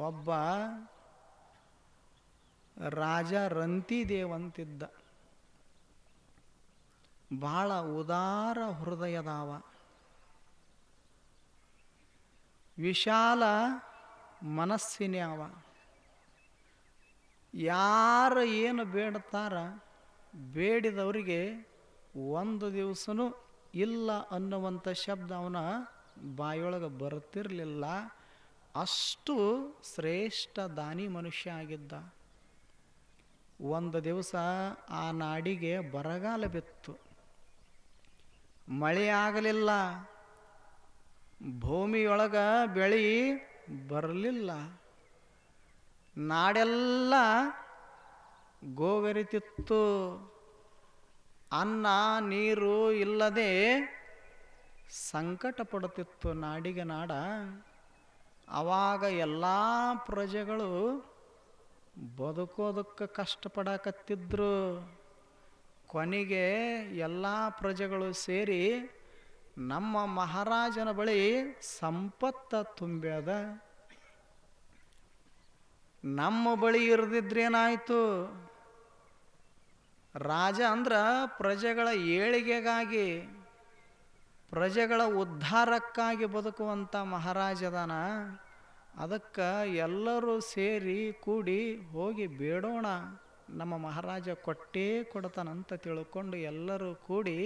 ಒಬ್ಬ ರಾಜ ರಂತಿದೇವ್ ಅಂತಿದ್ದ. ಭಾಳ ಉದಾರ ಹೃದಯದವ, ವಿಶಾಲ ಮನಸ್ಸಿನವ. ಯಾರು ಏನು ಬೇಡ್ತಾರ ಬೇಡಿದವರಿಗೆ ಒಂದು ದಿವಸನೂ ಇಲ್ಲ ಅನ್ನುವಂಥ ಶಬ್ದ ಅವನ ಬಾಯೊಳಗೆ ಬರ್ತಿರಲಿಲ್ಲ. ಅಷ್ಟು ಶ್ರೇಷ್ಠ ದಾನಿ ಮನುಷ್ಯ ಆಗಿದ್ದ. ಒಂದು ದಿವಸ ಆ ನಾಡಿಗೆ ಬರಗಾಲ ಬಿತ್ತು, ಮಳೆ ಆಗಲಿಲ್ಲ, ಭೂಮಿಯೊಳಗೆ ಬೆಳೆ ಬರಲಿಲ್ಲ. ನಾಡೆಲ್ಲ ಗೋಗರಿತಿತ್ತು. ಅನ್ನ ನೀರು ಇಲ್ಲದೆ ಸಂಕಟ ಪಡುತ್ತಿತ್ತು ನಾಡಿಗೆ ನಾಡ. ಆವಾಗ ಎಲ್ಲ ಪ್ರಜೆಗಳು ಬದುಕೋದಕ್ಕೆ ಕಷ್ಟಪಡಕತ್ತಿದ್ರು. ಕೊನೆಗೆ ಎಲ್ಲ ಪ್ರಜೆಗಳು ಸೇರಿ ನಮ್ಮ ಮಹಾರಾಜನ ಬಳಿ ಸಂಪತ್ತ ತುಂಬ್ಯದ, ನಮ್ಮ ಬಳಿ ಇರದಿದ್ರೇನಾಯಿತು? ರಾಜ ಅಂದ್ರೆ ಪ್ರಜೆಗಳ ಏಳಿಗೆಗಾಗಿ, ಪ್ರಜೆಗಳ ಉದ್ಧಾರಕ್ಕಾಗಿ ಬದುಕುವಂಥ ಮಹಾರಾಜದಾನ. ಅದಕ್ಕೆ ಎಲ್ಲರೂ ಸೇರಿ ಕೂಡಿ ಹೋಗಿ ಬೇಡೋಣ, ನಮ್ಮ ಮಹಾರಾಜ ಕೊಟ್ಟೇ ಕೊಡ್ತಾನಂತ ತಿಳ್ಕೊಂಡು ಎಲ್ಲರೂ ಕೂಡಿ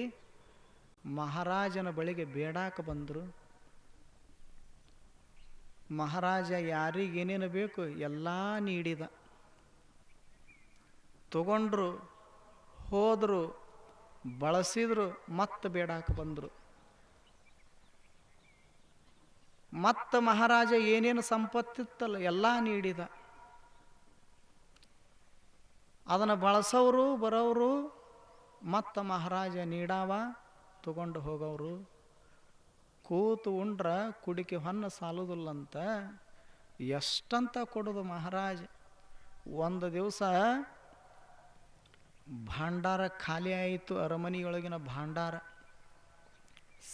ಮಹಾರಾಜನ ಬಳಿಗೆ ಬೇಡಾಕ ಬಂದರು. ಮಹಾರಾಜ ಯಾರಿಗೇನೇನು ಬೇಕು ಎಲ್ಲ ನೀಡಿದ. ತಗೊಂಡ್ರು, ಹೋದರು, ಬಳಸಿದ್ರು, ಮತ್ತೆ ಬೇಡಾಕ ಬಂದರು. ಮತ್ತು ಮಹಾರಾಜ ಏನೇನು ಸಂಪತ್ತಿತ್ತಲ್ಲ ಎಲ್ಲ ನೀಡಿದ. ಅದನ್ನು ಬಳಸೋರು ಬರೋರು ಮತ್ತು ಮಹಾರಾಜ ನೀಡಾವ, ತಗೊಂಡು ಹೋಗೋರು. ಕೂತು ಉಂಡ್ರ ಕುಡಿಕೆ ಹೊನ್ನ ಸಾಲುದಿಲ್ಲಂತ ಎಷ್ಟಂತ ಕೊಡೋದು ಮಹಾರಾಜ. ಒಂದು ದಿವಸ ಭಾಂಡಾರ ಖಾಲಿ ಆಯಿತು, ಅರಮನೆಯೊಳಗಿನ ಭಾಂಡಾರ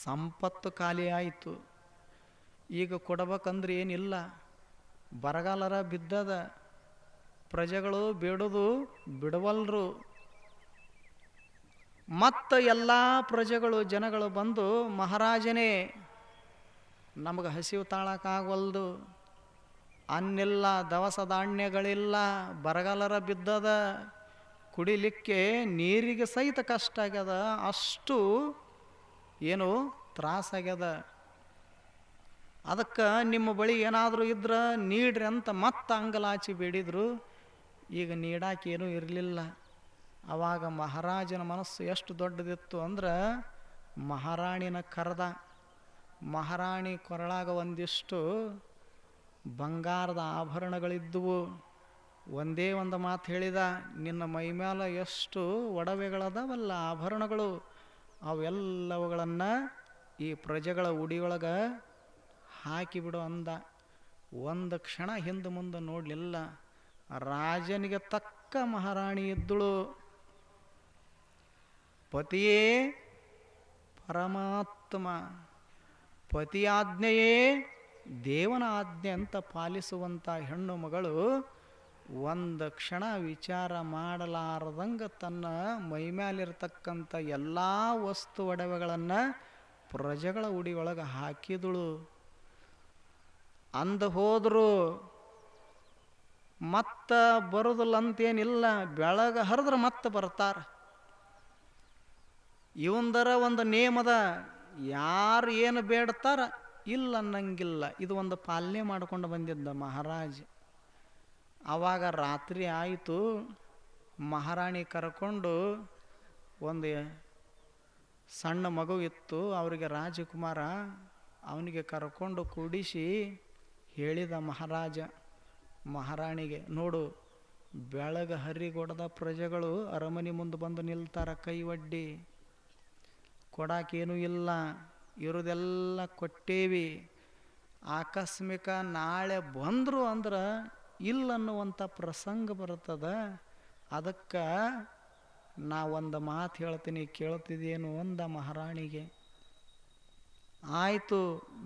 ಸಂಪತ್ತು ಖಾಲಿ ಆಯಿತು. ಈಗ ಕೊಡಬೇಕಂದ್ರೆ ಏನಿಲ್ಲ, ಬರಗಾಲರ ಬಿದ್ದದ, ಪ್ರಜೆಗಳು ಬೇಡೋದು ಬಿಡವಲ್ರು. ಮತ್ತು ಎಲ್ಲ ಪ್ರಜೆಗಳು ಜನಗಳು ಬಂದು, ಮಹಾರಾಜನೇ ನಮಗೆ ಹಸಿವು ತಾಳಕ್ಕಾಗವಲ್ದು, ಅನ್ನಿಲ್ಲ, ದವಸ ಧಾನ್ಯಗಳಿಲ್ಲ, ಬರಗಾಲರ ಬಿದ್ದದ, ಕುಡಿಲಿಕ್ಕೆ ನೀರಿಗೆ ಸಹಿತ ಕಷ್ಟ ಆಗ್ಯದ, ಅಷ್ಟು ಏನು ತ್ರಾಸಾಗ್ಯದ. ಅದಕ್ಕೆ ನಿಮ್ಮ ಬಳಿ ಏನಾದರೂ ಇದ್ರೆ ನೀಡ್ರಿ ಅಂತ ಮತ್ತೆ ಅಂಗಲಾಚಿ ಬೇಡಿದರು. ಈಗ ನೀಡಾಕೇನೂ ಇರಲಿಲ್ಲ. ಆವಾಗ ಮಹಾರಾಜನ ಮನಸ್ಸು ಎಷ್ಟು ದೊಡ್ಡದಿತ್ತು ಅಂದ್ರೆ ಮಹಾರಾಣಿನ ಕರೆದ. ಮಹಾರಾಣಿ ಕೊರಳಾಗ ಒಂದಿಷ್ಟು ಬಂಗಾರದ ಆಭರಣಗಳಿದ್ದುವು. ಒಂದೇ ಒಂದು ಮಾತು ಹೇಳಿದ, ನಿನ್ನ ಮೈಮ್ಯಾಲ ಎಷ್ಟು ಒಡವೆಗಳದಾವಲ್ಲ ಆಭರಣಗಳು, ಅವೆಲ್ಲವುಗಳನ್ನು ಈ ಪ್ರಜೆಗಳ ಉಡಿಯೊಳಗೆ ಹಾಕಿಬಿಡು ಅಂದ. ಒಂದು ಕ್ಷಣ ಹಿಂದೆ ಮುಂದೆ ನೋಡಲಿಲ್ಲ. ರಾಜನಿಗೆ ತಕ್ಕ ಮಹಾರಾಣಿ ಇದ್ದಳು. ಪತಿಯೇ ಪರಮಾತ್ಮ, ಪತಿಯಾಜ್ಞೆಯೇ ದೇವನ ಆಜ್ಞೆ ಅಂತ ಪಾಲಿಸುವಂಥ ಹೆಣ್ಣು ಮಗಳು ಒಂದು ಕ್ಷಣ ವಿಚಾರ ಮಾಡಲಾರದಂಗೆ ತನ್ನ ಮೈಮ್ಯಾಲಿರ್ತಕ್ಕಂಥ ಎಲ್ಲ ವಸ್ತು ಒಡವೆಗಳನ್ನು ಪ್ರಜೆಗಳ ಉಡಿಯೊಳಗೆ ಹಾಕಿದಳು. ಅಂದು ಹೋದರು, ಮತ್ತೆ ಬರೋದಿಲ್ಲ ಅಂತೇನಿಲ್ಲ, ಬೆಳಗ್ಗೆ ಹರಿದ್ರೆ ಮತ್ತೆ ಬರ್ತಾರೆ. ಇವಂದರ ಒಂದು ನೇಮದ, ಯಾರು ಏನು ಬೇಡ್ತಾರ ಇಲ್ಲ ಅನ್ನಂಗಿಲ್ಲ. ಇದು ಒಂದು ಪಾಲನೆ ಮಾಡಿಕೊಂಡು ಬಂದಿದ್ದ ಮಹಾರಾಜ. ಆವಾಗ ರಾತ್ರಿ ಆಯಿತು, ಮಹಾರಾಣಿ ಕರ್ಕೊಂಡು ಒಂದು ಸಣ್ಣ ಮಗು ಇತ್ತು ಅವರಿಗೆ, ರಾಜಕುಮಾರ, ಅವನಿಗೆ ಕರ್ಕೊಂಡು ಕೂಡಿಸಿ ಹೇಳಿದ ಮಹಾರಾಜ ಮಹಾರಾಣಿಗೆ, ನೋಡು ಬೆಳಗ್ಗೆ ಹರಿಗೊಡದ ಪ್ರಜೆಗಳು ಅರಮನೆ ಮುಂದೆ ಬಂದು ನಿಲ್ತಾರ, ಕೈ ಒಡ್ಡಿ, ಕೊಡಾಕೇನೂ ಇಲ್ಲ, ಇರೋದೆಲ್ಲ ಕೊಟ್ಟೇವಿ. ಆಕಸ್ಮಿಕ ನಾಳೆ ಬಂದರು ಅಂದ್ರೆ ಇಲ್ಲ ಅನ್ನುವಂಥ ಪ್ರಸಂಗ ಬರ್ತದ. ಅದಕ್ಕೆ ನಾ ಒಂದು ಮಾತು ಹೇಳ್ತೀನಿ, ಕೇಳ್ತಿದ್ದೇನು ಅಂದ ಮಹಾರಾಣಿಗೆ. ಆಯಿತು,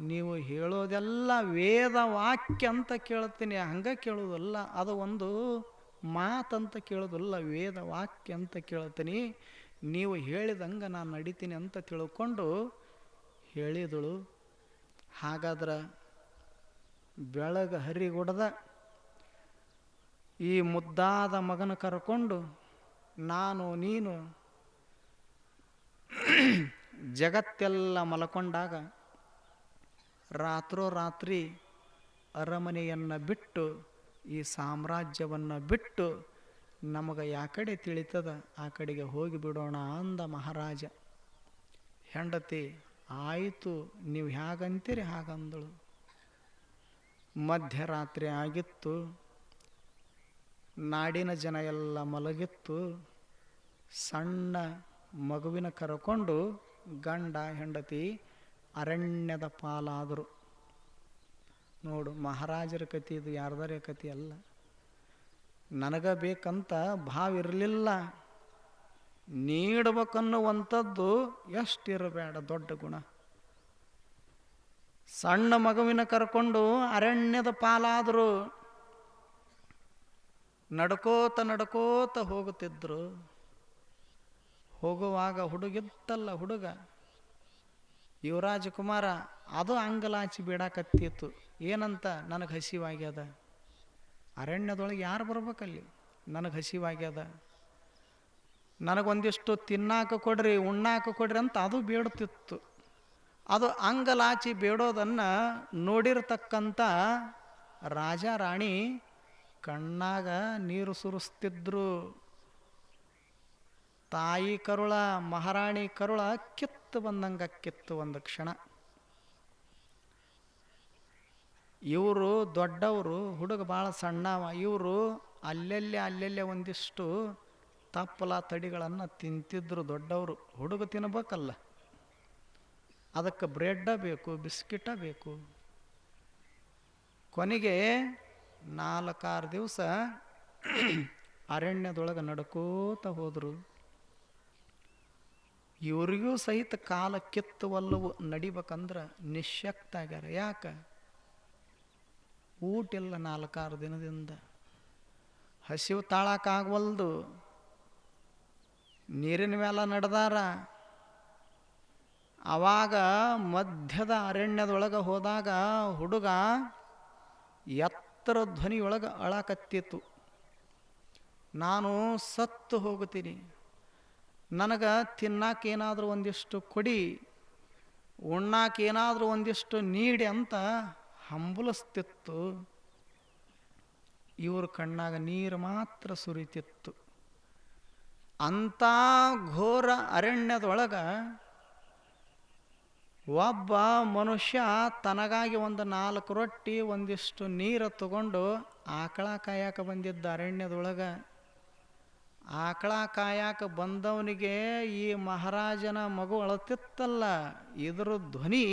ನೀವು ಹೇಳೋದೆಲ್ಲ ವೇದ ವಾಕ್ಯ ಅಂತ ಕೇಳ್ತೀನಿ, ಹಂಗೆ ಕೇಳೋದಲ್ಲ, ಅದು ಒಂದು ಮಾತಂತ ಕೇಳೋದಲ್ಲ, ವೇದ ವಾಕ್ಯ ಅಂತ ಕೇಳ್ತೀನಿ, ನೀವು ಹೇಳಿದಂಗೆ ನಾನು ನಡಿತೀನಿ ಅಂತ ತಿಳ್ಕೊಂಡು ಹೇಳಿದಳು. ಹಾಗಾದ್ರೆ ಬೆಳಗ್ಗೆ ಹರಿಗುಡ್ದ ಈ ಮುದ್ದಾದ ಮಗನ ಕರ್ಕೊಂಡು ನಾನು ನೀನು ಜಗತ್ತೆಲ್ಲ ಮಲ್ಕೊಂಡಾಗ ರಾತ್ರೋರಾತ್ರಿ ಅರಮನೆಯನ್ನು ಬಿಟ್ಟು ಈ ಸಾಮ್ರಾಜ್ಯವನ್ನು ಬಿಟ್ಟು ನಮಗೆ ಯಾ ಕಡೆ ತಿಳಿತದ ಆ ಕಡೆಗೆ ಹೋಗಿಬಿಡೋಣ ಅಂದ ಮಹಾರಾಜ. ಹೆಂಡತಿ ಆಯಿತು ನೀವು ಹೇಗಂತೀರಿ ಹಾಗಂದಳು. ಮಧ್ಯರಾತ್ರಿ ಆಗಿತ್ತು, ನಾಡಿನ ಜನ ಎಲ್ಲ ಮಲಗಿತ್ತು. ಸಣ್ಣ ಮಗುವಿನ ಕರ್ಕೊಂಡು ಗಂಡ ಹೆಂಡತಿ ಅರಣ್ಯದ ಪಾಲಾದರು. ನೋಡು, ಮಹಾರಾಜರ ಕತೆ ಇದು, ಯಾರ್ದಾರ ಕತೆ ಅಲ್ಲ. ನನಗ ಬೇಕಂತ ಭಾವಿರಲಿಲ್ಲ, ನೀಡಬೇಕನ್ನುವಂಥದ್ದು ಎಷ್ಟಿರಬೇಡ ದೊಡ್ಡ ಗುಣ. ಸಣ್ಣ ಮಗುವಿನ ಕರ್ಕೊಂಡು ಅರಣ್ಯದ ಪಾಲಾದರು. ನಡ್ಕೋತ ನಡ್ಕೋತ ಹೋಗುತ್ತಿದ್ರು. ಹೋಗುವಾಗ ಹುಡುಗಿತ್ತಲ್ಲ, ಹುಡುಗ ಯುವರಾಜ ಕುಮಾರ, ಅದು ಅಂಗಲಾಚಿ ಬಿಡಾಕತ್ತಿತ್ತು. ಏನಂತ? ನನಗೆ ಹಸಿವಾಗ್ಯದ, ಅರಣ್ಯದೊಳಗೆ ಯಾರು ಬರ್ಬೇಕಲ್ಲಿ, ನನಗೆ ಹಸಿವಾಗ್ಯದ, ನನಗೊಂದಿಷ್ಟು ತಿನ್ನಾಕ ಕೊಡ್ರಿ, ಉಣ್ಣಾಕ ಕೊಡ್ರಿ ಅಂತ ಅದು ಬೇಡುತ್ತಿತ್ತು. ಅದು ಅಂಗಲಾಚಿ ಬೇಡೋದನ್ನು ನೋಡಿರ್ತಕ್ಕಂಥ ರಾಜ ರಾಣಿ ಕಣ್ಣಾಗ ನೀರು ಸುರಿಸ್ತಿದ್ರು. ತಾಯಿ ಕರುಳ, ಮಹಾರಾಣಿ ಕರುಳ ಕಿತ್ತು ಬಂದಂಗೆ ಕಿತ್ತು ಒಂದು ಕ್ಷಣ. ಇವರು ದೊಡ್ಡವರು, ಹುಡುಗ ಭಾಳ ಸಣ್ಣವ. ಇವರು ಅಲ್ಲೆಲ್ಲೇ ಒಂದಿಷ್ಟು ತಪ್ಪಲ ತಡಿಗಳನ್ನು ತಿಂತಿದ್ರು ದೊಡ್ಡವರು. ಹುಡುಗ ತಿನ್ಬೇಕಲ್ಲ, ಅದಕ್ಕೆ ಬ್ರೆಡ್ಡ ಬೇಕು, ಬಿಸ್ಕಿಟ ಬೇಕು. ಕೊನೆಗೆ 4-6 ದಿವಸ ಅರಣ್ಯದೊಳಗೆ ನಡ್ಕೋತ ಹೋದರು. ಇವರಿಗೂ ಸಹಿತ ಕಾಲ ಕಿತ್ತುವಲ್ಲವು, ನಡಿಬೇಕಂದ್ರೆ ನಿಶ್ಶಕ್ತ ಆಗ್ಯಾರ. ಯಾಕೆ? ಊಟಿಲ್ಲ 4-6 ದಿನದಿಂದ, ಹಸಿವು ತಾಳಕ್ಕಾಗವಲ್ದು. ನೀರಿನ ಮೇಲೆ ನಡೆದಾರ. ಆವಾಗ ಮಧ್ಯದ ಅರಣ್ಯದೊಳಗೆ ಹೋದಾಗ ಹುಡುಗ ಎತ್ತರ ಧ್ವನಿಯೊಳಗೆ ಅಳಕತ್ತಿತ್ತು, ನಾನು ಸತ್ತು ಹೋಗುತ್ತೀನಿ, ನನಗೆ ತಿನ್ನಾಕೇನಾದರೂ ಒಂದಿಷ್ಟು ಕೊಡಿ, ಉಣ್ಣಾಕೇನಾದರೂ ಒಂದಿಷ್ಟು ನೀಡಿ ಅಂತ ಹಂಬಲಿಸ್ತಿತ್ತು. ಇವ್ರ ಕಣ್ಣಾಗ ನೀರು ಮಾತ್ರ ಸುರಿತಿತ್ತು. ಅಂಥ ಘೋರ ಅರಣ್ಯದೊಳಗೆ ಒಬ್ಬ ಮನುಷ್ಯ ತನಗಾಗಿ ಒಂದು 4 ರೊಟ್ಟಿ ಒಂದಿಷ್ಟು ನೀರು ತಗೊಂಡು ಆಕಳ ಕಾಯಕ ಬಂದಿದ್ದ ಅರಣ್ಯದೊಳಗೆ. ಆಕಳ ಕಾಯಕ ಬಂದವನಿಗೆ ಈ ಮಹಾರಾಜನ ಮಗು ಅಳತಿತ್ತಲ್ಲ, ಇದರ ಧ್ವನಿ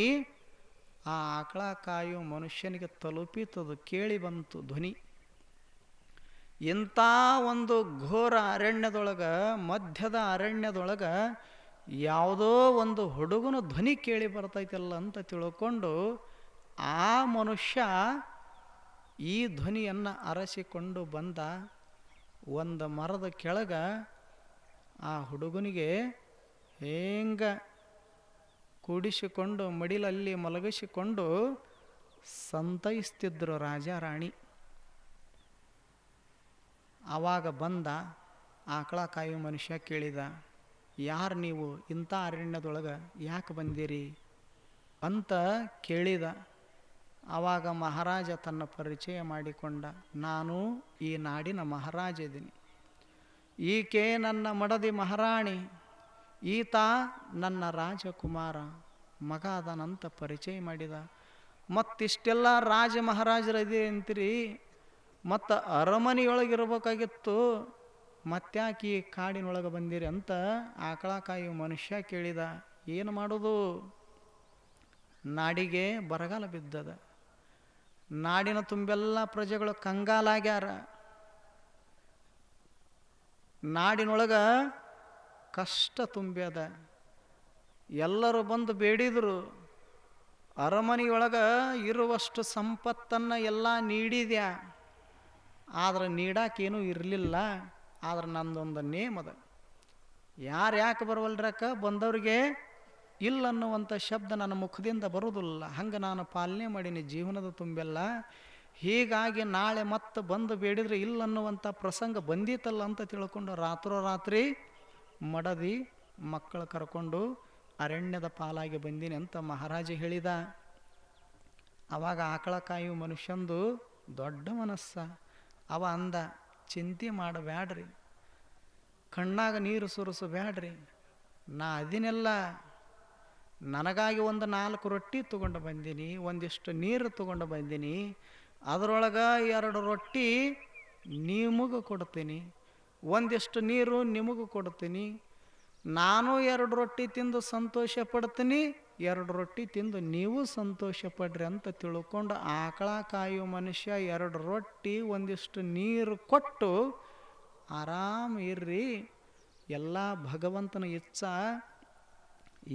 ಆ ಆಕಳ ಕಾಯೋ ಮನುಷ್ಯನಿಗೆ ತಲುಪಿತದು, ಕೇಳಿ ಬಂತು ಧ್ವನಿ. ಇಂಥ ಒಂದು ಘೋರ ಅರಣ್ಯದೊಳಗೆ, ಮಧ್ಯದ ಅರಣ್ಯದೊಳಗೆ ಯಾವುದೋ ಒಂದು ಹುಡುಗನ ಧ್ವನಿ ಕೇಳಿ ಬರ್ತೈತಲ್ಲ ಅಂತ ತಿಳ್ಕೊಂಡು ಆ ಮನುಷ್ಯ ಈ ಧ್ವನಿಯನ್ನು ಅರಸಿಕೊಂಡು ಬಂದ. ಒಂದು ಮರದ ಕೆಳಗೆ ಆ ಹುಡುಗನಿಗೆ ಹೇಂಗ ಕೂಡಿಸಿಕೊಂಡು ಮಡಿಲಲ್ಲಿ ಮಲಗಿಸಿಕೊಂಡು ಸಂತೈಸ್ತಿದ್ರು ರಾಜ ರಾಣಿ. ಆವಾಗ ಬಂದ ಆಕಳ ಕಾಯೋ ಮನುಷ್ಯ ಕೇಳಿದ, ಯಾರು ನೀವು, ಇಂಥ ಅರಣ್ಯದೊಳಗೆ ಯಾಕೆ ಬಂದಿರಿ ಅಂತ ಕೇಳಿದ. ಆವಾಗ ಮಹಾರಾಜ ತನ್ನ ಪರಿಚಯ ಮಾಡಿಕೊಂಡ, ನಾನು ಈ ನಾಡಿನ ಮಹಾರಾಜ ಇದ್ದೀನಿ, ಈಕೆ ನನ್ನ ಮಡದಿ ಮಹಾರಾಣಿ, ಈತ ನನ್ನ ರಾಜಕುಮಾರ ಮಗ ಅದನಂತ ಪರಿಚಯ ಮಾಡಿದ. ಮತ್ತಿಷ್ಟೆಲ್ಲ ರಾಜ ಮಹಾರಾಜರದೇ ಅಂತೀರಿ, ಮತ್ತು ಅರಮನೆಯೊಳಗಿರ್ಬೇಕಾಗಿತ್ತು, ಮತ್ತ್ಯಾಕೆ ಈ ಕಾಡಿನೊಳಗೆ ಬಂದಿರಿ ಅಂತ ಆಕಳ ಕಾಯು ಮನುಷ್ಯ ಕೇಳಿದ. ಏನು ಮಾಡೋದು? ನಾಡಿಗೆ ಬರಗಾಲ ಬಿದ್ದದ, ನಾಡಿನ ತುಂಬೆಲ್ಲ ಪ್ರಜೆಗಳು ಕಂಗಾಲಾಗ್ಯಾರ, ನಾಡಿನೊಳಗೆ ಕಷ್ಟ ತುಂಬ್ಯದ. ಎಲ್ಲರೂ ಬಂದು ಬೇಡಿದರು, ಅರಮನೆಯೊಳಗೆ ಇರುವಷ್ಟು ಸಂಪತ್ತನ್ನು ಎಲ್ಲ ನೀಡಿದ್ಯಾ, ಆದ್ರೆ ನೀಡಾಕೇನೂ ಇರಲಿಲ್ಲ. ಆದ್ರೆ ನಂದೊಂದು ನೇಮ್ ಅದ, ಯಾರು ಯಾಕೆ ಬರವಲ್ರಕ್ಕ, ಬಂದವ್ರಿಗೆ ಇಲ್ಲ ಅನ್ನುವಂಥ ಶಬ್ದ ನನ್ನ ಮುಖದಿಂದ ಬರುವುದಿಲ್ಲ. ಹಂಗೆ ನಾನು ಪಾಲನೆ ಮಾಡೀನಿ ಜೀವನದ ತುಂಬೆಲ್ಲ. ಹೀಗಾಗಿ ನಾಳೆ ಮತ್ತೆ ಬಂದು ಬೇಡಿದರೆ ಇಲ್ಲ ಅನ್ನುವಂಥ ಪ್ರಸಂಗ ಬಂದಿತ್ತಲ್ಲ ಅಂತ ತಿಳ್ಕೊಂಡು ರಾತ್ರೋರಾತ್ರಿ ಮಡದಿ ಮಕ್ಕಳು ಕರ್ಕೊಂಡು ಅರಣ್ಯದ ಪಾಲಾಗಿ ಬಂದೀನಿ ಅಂತ ಮಹಾರಾಜ ಹೇಳಿದ. ಅವಾಗ ಆಕಳ ಕಾಯು ಮನುಷ್ಯಂದು ದೊಡ್ಡ ಮನಸ್ಸ. ಅವ ಅಂದ, ಚಿಂತೆ ಮಾಡಬ್ಯಾಡ್ರಿ, ಕಣ್ಣಾಗ ನೀರು ಸುರಿಸಬ್ಯಾಡ್ರಿ, ನಾ ಅದನ್ನೆಲ್ಲ ನನಗಾಗಿ ಒಂದು 4 ರೊಟ್ಟಿ ತೊಗೊಂಡು ಬಂದೀನಿ, ಒಂದಿಷ್ಟು ನೀರು ತೊಗೊಂಡು ಬಂದೀನಿ, ಅದರೊಳಗೆ 2 ರೊಟ್ಟಿ ನಿಮಗೆ ಕೊಡ್ತೀನಿ, ಒಂದಿಷ್ಟು ನೀರು ನಿಮಗೂ ಕೊಡ್ತೀನಿ. ನಾನು 2 ರೊಟ್ಟಿ ತಿಂದು ಸಂತೋಷ ಪಡ್ತೀನಿ, 2 ರೊಟ್ಟಿ ತಿಂದು ನೀವು ಸಂತೋಷ ಪಡ್ರಿ ಅಂತ ತಿಳ್ಕೊಂಡು ಆಕಳ ಕಾಯುವ ಮನುಷ್ಯ 2 ರೊಟ್ಟಿ ಒಂದಿಷ್ಟು ನೀರು ಕೊಟ್ಟು ಆರಾಮ ಇರ್ರಿ, ಎಲ್ಲ ಭಗವಂತನ ಇಚ್ಛಾ,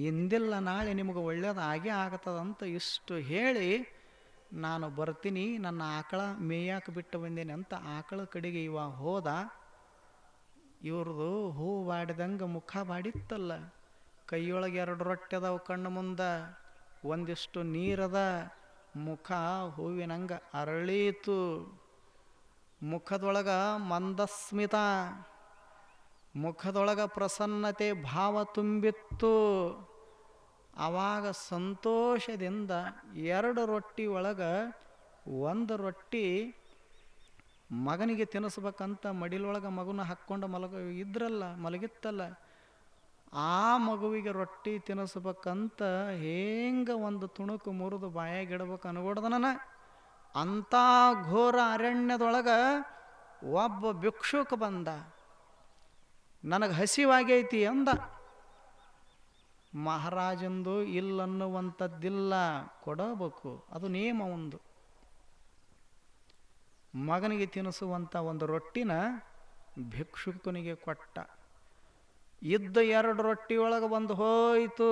ಇಂದಿಲ್ಲ ನಾಳೆ ನಿಮಗೆ ಒಳ್ಳೇದು ಆಗೇ ಆಗತ್ತದಂತ ಇಷ್ಟು ಹೇಳಿ ನಾನು ಬರ್ತೀನಿ, ನನ್ನ ಆಕಳ ಮೇಯಾಕೆ ಬಿಟ್ಟು ಬಂದೇನೆ ಅಂತ ಆಕಳ ಕಡೆಗೆ ಇವ ಹೋದ. ಇವ್ರದು ಹೂ ಬಾಡಿದಂಗೆ ಮುಖ ಬಾಡಿತ್ತಲ್ಲ, ಕೈಯೊಳಗೆ 2 ರೊಟ್ಟಿ ಅದಾವ, ಕಣ್ಣು ಮುಂದೆ ಒಂದಿಷ್ಟು ನೀರದ, ಮುಖ ಹೂವಿನಂಗೆ ಅರಳೀತು, ಮುಖದೊಳಗೆ ಮಂದಸ್ಮಿತ, ಮುಖದೊಳಗೆ ಪ್ರಸನ್ನತೆ ಭಾವ ತುಂಬಿತ್ತು. ಆವಾಗ ಸಂತೋಷದಿಂದ 2 ರೊಟ್ಟಿ ಒಳಗೆ 1 ರೊಟ್ಟಿ ಮಗನಿಗೆ ತಿನ್ನಿಸ್ಬೇಕಂತ ಮಡಿಲೊಳಗೆ ಮಗುನ ಹಾಕ್ಕೊಂಡು ಮಲಗಿತ್ತಲ್ಲ, ಆ ಮಗುವಿಗೆ ರೊಟ್ಟಿ ತಿನ್ನಿಸ್ಬೇಕಂತ ಹೆಂಗೆ ಒಂದು ತುಣುಕು ಮುರಿದು ಬಾಯಾಗಿಡ್ಬೇಕು ಅನ್ಕೊಡ್ದನ. ಅಂಥ ಘೋರ ಅರಣ್ಯದೊಳಗೆ ಒಬ್ಬ ಭಿಕ್ಷುಕ ಬಂದ, ನನಗೆ ಹಸಿವಾಗೈತಿ ಅಂದ. ಮಹಾರಾಜಂದು ಇಲ್ಲನ್ನುವಂಥದ್ದಿಲ್ಲ, ಕೊಡಬೇಕು, ಅದು ನೇಮ. ಒಂದು ಮಗನಿಗೆ ತಿನ್ನಿಸುವಂಥ 1 ರೊಟ್ಟಿನ ಭಿಕ್ಷುಕನಿಗೆ ಕೊಟ್ಟ. ಇದ್ದ 2 ರೊಟ್ಟಿ ಒಳಗೆ 1 ಹೋಯಿತು,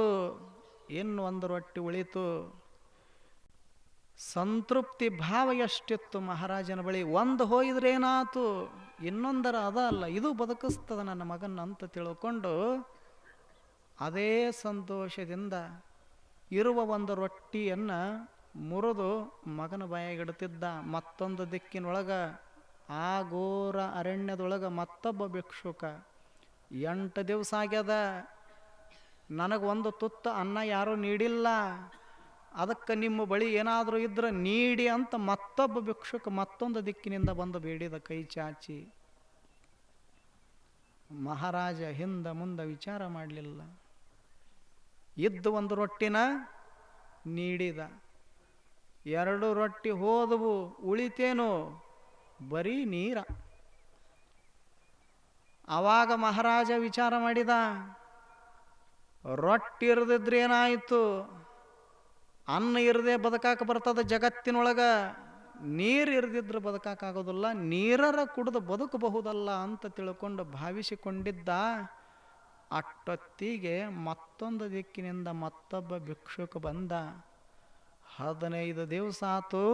ಇನ್ನು 1 ರೊಟ್ಟಿ ಉಳಿತು. ಸಂತೃಪ್ತಿ ಭಾವ ಎಷ್ಟಿತ್ತು ಮಹಾರಾಜನ ಬಳಿ. 1 ಹೋಯಿದ್ರೆ ಏನಾತು, ಇನ್ನೊಂದರ ಅದ ಅಲ್ಲ, ಇದು ಬದುಕಿಸ್ತದ ನನ್ನ ಮಗನ ಅಂತ ತಿಳ್ಕೊಂಡು ಅದೇ ಸಂತೋಷದಿಂದ ಇರುವ 1 ರೊಟ್ಟಿಯನ್ನು ಮುರಿದು ಮಗನ ಬಾಯಾಗಿಡ್ತಿದ್ದ. ಮತ್ತೊಂದು ದಿಕ್ಕಿನೊಳಗೆ ಆ ಘೋರ ಅರಣ್ಯದೊಳಗೆ ಮತ್ತೊಬ್ಬ ಭಿಕ್ಷುಕ, 8 ದಿವಸ ಆಗ್ಯದ, ನನಗೊಂದು ತುತ್ತ ಅನ್ನ ಯಾರೂ ನೀಡಿಲ್ಲ, ಅದಕ್ಕೆ ನಿಮ್ಮ ಬಳಿ ಏನಾದರೂ ಇದ್ರೆ ನೀಡಿ ಅಂತ ಮತ್ತೊಬ್ಬ ಭಿಕ್ಷುಕ ಮತ್ತೊಂದು ದಿಕ್ಕಿನಿಂದ ಬಂದು ಬೇಡಿದ ಕೈ ಚಾಚಿ. ಮಹಾರಾಜ ಹಿಂದೆ ಮುಂದೆ ವಿಚಾರ ಮಾಡಲಿಲ್ಲ, ಇದ್ದ 1 ರೊಟ್ಟಿನ ನೀಡಿದ. 2 ರೊಟ್ಟಿ ಹೋದವು, ಉಳಿತೇನು ಬರೀ ನೀರ. ಆವಾಗ ಮಹಾರಾಜ ವಿಚಾರ ಮಾಡಿದ, ರೊಟ್ಟಿ ಇರದಿದ್ರೆ ಏನಾಯಿತು, ಅನ್ನ ಇರದೆ ಬದುಕಾಕ ಬರ್ತದ ಜಗತ್ತಿನೊಳಗೆ, ನೀರು ಇರದಿದ್ರೆ ಬದುಕಾಕಾಗೋದಿಲ್ಲ, ನೀರರ ಕುಡಿದು ಬದುಕಬಹುದಲ್ಲ ಅಂತ ತಿಳ್ಕೊಂಡು ಭಾವಿಸಿಕೊಂಡಿದ್ದ. ಅಷ್ಟೊತ್ತಿಗೆ ಮತ್ತೊಂದು ದಿಕ್ಕಿನಿಂದ ಮತ್ತೊಬ್ಬ ಭಿಕ್ಷುಕ ಬಂದ. 15 ದಿವಸ ಆತು,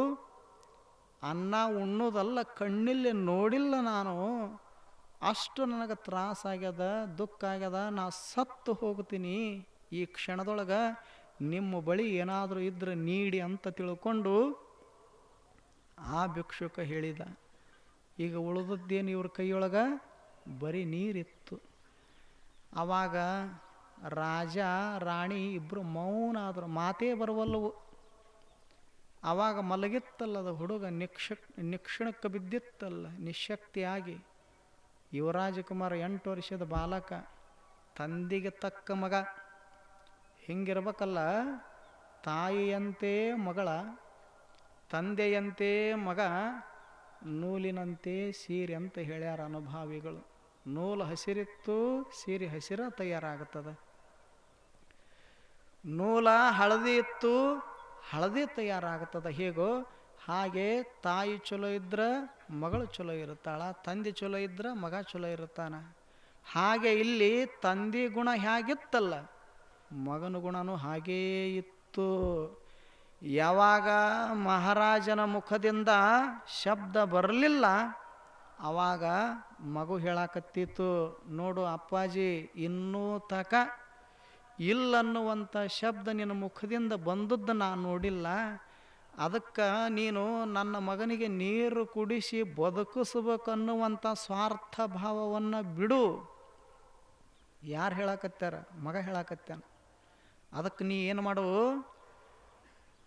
ಅನ್ನ ಉಣ್ಣುವುದಲ್ಲ ಕಣ್ಣಿಲ್ಲಿ ನೋಡಿಲ್ಲ ನಾನು, ಅಷ್ಟು ನನಗೆ ತ್ರಾಸಾಗ್ಯದ, ದುಃಖ ಆಗ್ಯದ, ನಾ ಸತ್ತು ಹೋಗ್ತೀನಿ, ಈ ಕ್ಷಣದೊಳಗೆ ನಿಮ್ಮ ಬಳಿ ಏನಾದರೂ ಇದ್ರೆ ನೀಡಿ ಅಂತ ತಿಳ್ಕೊಂಡು ಆ ಭಿಕ್ಷುಕ ಹೇಳಿದ. ಈಗ ಉಳಿದದ್ದೇನು ಇವ್ರ ಕೈಯೊಳಗೆ ಬರೀ ನೀರಿತ್ತು. ಆವಾಗ ರಾಜ ರಾಣಿ ಇಬ್ಬರು ಮೌನ ಆದರು, ಮಾತೇ ಬರವಲ್ಲವು. ಆವಾಗ ಮಲಗಿತ್ತಲ್ಲದ ಹುಡುಗ ನಿಕ್ಷಣಕ್ಕೆ ಬಿದ್ದಿತ್ತಲ್ಲ, ನಿಶಕ್ತಿಯಾಗಿ. ಯುವರಾಜಕುಮಾರ 8 ವರ್ಷದ ಬಾಲಕ, ತಂದೆಗೆ ತಕ್ಕ ಮಗ. ಹಿಂಗಿರ್ಬೇಕಲ್ಲ, ತಾಯಿಯಂತೆ ಮಗಳ, ತಂದೆಯಂತೆ ಮಗ, ನೂಲಿನಂತೆ ಸೀರೆ ಅಂತ ಹೇಳ್ಯಾರ ಅನುಭಾವಿಗಳು. ನೂಲು ಹಸಿರಿತ್ತು, ಸೀರೆ ಹಸಿರ ತಯಾರಾಗುತ್ತದೆ. ನೂಲ ಹಳದಿ ಇತ್ತು, ಹಳದಿ ತಯಾರಾಗುತ್ತದೆ. ಹೇಗೋ ಹಾಗೆ ತಾಯಿ ಚಲೋ ಇದ್ರೆ ಮಗಳು ಚಲೋ ಇರುತ್ತಾಳ, ತಂದೆ ಚಲೋ ಇದ್ರೆ ಮಗ ಚಲೋ ಇರುತ್ತಾನ. ಹಾಗೆ ಇಲ್ಲಿ ತಂದೆ ಗುಣ ಹೇಗಿತ್ತಲ್ಲ, ಮಗನ ಗುಣನೂ ಹಾಗೇ ಇತ್ತು. ಯಾವಾಗ ಮಹಾರಾಜನ ಮುಖದಿಂದ ಶಬ್ದ ಬರಲಿಲ್ಲ, ಆವಾಗ ಮಗು ಹೇಳಾಕತ್ತಿತ್ತು, ನೋಡು ಅಪ್ಪಾಜಿ, ಇನ್ನೂ ತಕ ಇಲ್ಲನ್ನುವಂಥ ಶಬ್ದ ನಿನ್ನ ಮುಖದಿಂದ ಬಂದದ್ದು ನಾನು ನೋಡಿಲ್ಲ. ಅದಕ್ಕೆ ನೀನು ನನ್ನ ಮಗನಿಗೆ ನೀರು ಕುಡಿಸಿ ಬದುಕಿಸ್ಬೇಕನ್ನುವಂಥ ಸ್ವಾರ್ಥ ಭಾವವನ್ನು ಬಿಡು. ಯಾರು ಹೇಳಾಕತ್ಯಾರ? ಮಗ ಹೇಳಾಕತ್ಯಾನ. ಅದಕ್ಕೆ ನೀ ಏನು ಮಾಡು,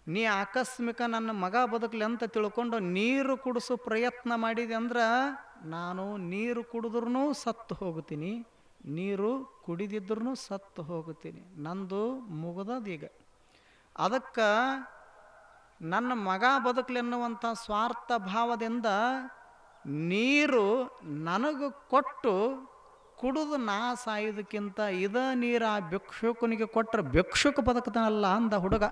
ನೀ ಆಕಸ್ಮಿಕ ನನ್ನ ಮಗ ಬದುಕಲಿ ಅಂತ ತಿಳ್ಕೊಂಡು ನೀರು ಕುಡಿಸೋ ಪ್ರಯತ್ನ ಮಾಡಿದೆ ಅಂದ್ರೆ ನಾನು ನೀರು ಕುಡಿದ್ರೂ ಸತ್ತು ಹೋಗ್ತೀನಿ, ನೀರು ಕುಡಿದಿದ್ರೂ ಸತ್ತು ಹೋಗ್ತೀನಿ. ನಂದು ಮುಗ್ದದೀಗ. ಅದಕ್ಕೆ ನನ್ನ ಮಗ ಬದುಕಲಿ ಅನ್ನುವಂಥ ಸ್ವಾರ್ಥ ಭಾವದಿಂದ ನೀರು ನನಗೆ ಕೊಟ್ಟು ಕುಡಿದು ನಾ ಸಾಯೋದಕ್ಕಿಂತ ಇದ ನೀರು ಆ ಭಿಕ್ಷುಕನಿಗೆ ಕೊಟ್ಟರೆ ಭಿಕ್ಷುಕ ಬದುಕ್ತಾನಲ್ಲ ಅಂದ ಹುಡುಗ.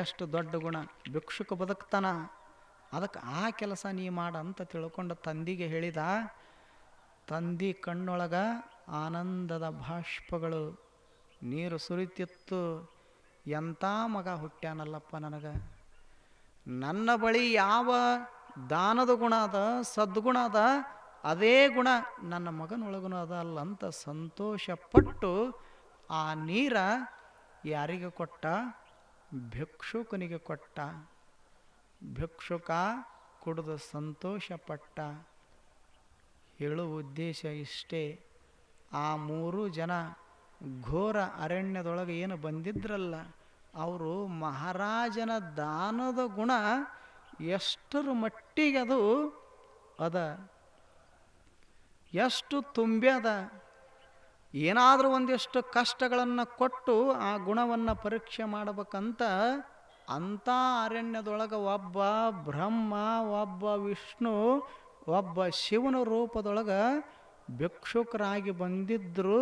ಎಷ್ಟು ದೊಡ್ಡ ಗುಣ, ಭಿಕ್ಷುಕ ಬದುಕ್ತಾನ. ಅದಕ್ಕೆ ಆ ಕೆಲಸ ನೀ ಮಾಡಂತ ತಿಳ್ಕೊಂಡು ತಂದಿಗೆ ಹೇಳಿದ. ತಂದಿ ಕಣ್ಣೊಳಗ ಆನಂದದ ಬಾಷ್ಪಗಳು, ನೀರು ಸುರಿತಿತ್ತು. ಎಂಥ ಮಗ ಹುಟ್ಟ್ಯಾನಲ್ಲಪ್ಪ ನನಗೆ. ನನ್ನ ಬಳಿ ಯಾವ ದಾನದ ಗುಣ ಅದ, ಸದ್ಗುಣ ಅದ, ಅದೇ ಗುಣ ನನ್ನ ಮಗನೊಳಗುನ ಅದ ಅಲ್ಲ ಅಂತ ಸಂತೋಷಪಟ್ಟು ಆ ನೀರ ಯಾರಿಗೆ ಕೊಟ್ಟ? ಭಿಕ್ಷುಕನಿಗೆ ಕೊಟ್ಟ. ಭಿಕ್ಷುಕ ಕುಡಿದು ಸಂತೋಷಪಟ್ಟ. ಹೇಳುವ ಉದ್ದೇಶ ಇಷ್ಟೇ, ಆ 3 ಜನ ಘೋರ ಅರಣ್ಯದೊಳಗೆ ಏನು ಬಂದಿದ್ರಲ್ಲ, ಅವರು ಮಹಾರಾಜನ ದಾನದ ಗುಣ ಎಷ್ಟರ ಮಟ್ಟಿಗೆ ಅದು ಅದ, ಎಷ್ಟು ತುಂಬ್ಯದ. ಏನಾದರೂ ಒಂದಿಷ್ಟು ಕಷ್ಟಗಳನ್ನು ಕೊಟ್ಟು ಆ ಗುಣವನ್ನು ಪರೀಕ್ಷೆ ಮಾಡಬೇಕಂತ ಅಂಥ ಅರಣ್ಯದೊಳಗೆ ಒಬ್ಬ ಬ್ರಹ್ಮ, ಒಬ್ಬ ವಿಷ್ಣು, ಒಬ್ಬ ಶಿವನ ರೂಪದೊಳಗೆ ಭಿಕ್ಷುಕರಾಗಿ ಬಂದಿದ್ದರು.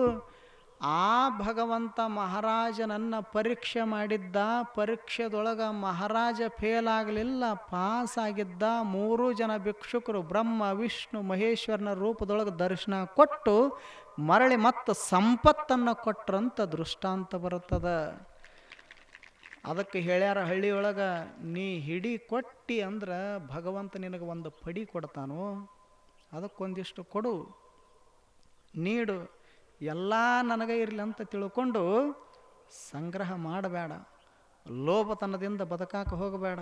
ಆ ಭಗವಂತ ಮಹಾರಾಜನನ್ನು ಪರೀಕ್ಷೆ ಮಾಡಿದ್ದ. ಪರೀಕ್ಷೆದೊಳಗೆ ಮಹಾರಾಜ ಫೇಲ್ ಆಗಲಿಲ್ಲ, ಪಾಸ್ ಆಗಿದ್ದ. 3 ಜನ ಭಿಕ್ಷುಕರು ಬ್ರಹ್ಮ, ವಿಷ್ಣು, ಮಹೇಶ್ವರನ ರೂಪದೊಳಗೆ ದರ್ಶನ ಕೊಟ್ಟು ಮರಳಿ ಮತ್ತು ಸಂಪತ್ತನ್ನು ಕೊಟ್ರಂತ ದೃಷ್ಟಾಂತ ಬರುತ್ತದೆ. ಅದಕ್ಕೆ ಹೇಳ್ಯಾರ ಹಳ್ಳಿಯೊಳಗೆ, ನೀ ಹಿಡಿ ಕೊಟ್ಟಿ ಅಂದ್ರೆ ಭಗವಂತ ನಿನಗೆ ಒಂದು ಪಡಿ ಕೊಡ್ತಾನೋ, ಅದಕ್ಕೊಂದಿಷ್ಟು ಕೊಡು, ನೀಡು. ಎಲ್ಲ ನನಗೆ ಇರಲಿ ಅಂತ ತಿಳ್ಕೊಂಡು ಸಂಗ್ರಹ ಮಾಡಬೇಡ. ಲೋಭತನದಿಂದ ಬದುಕಾಕ ಹೋಗಬೇಡ.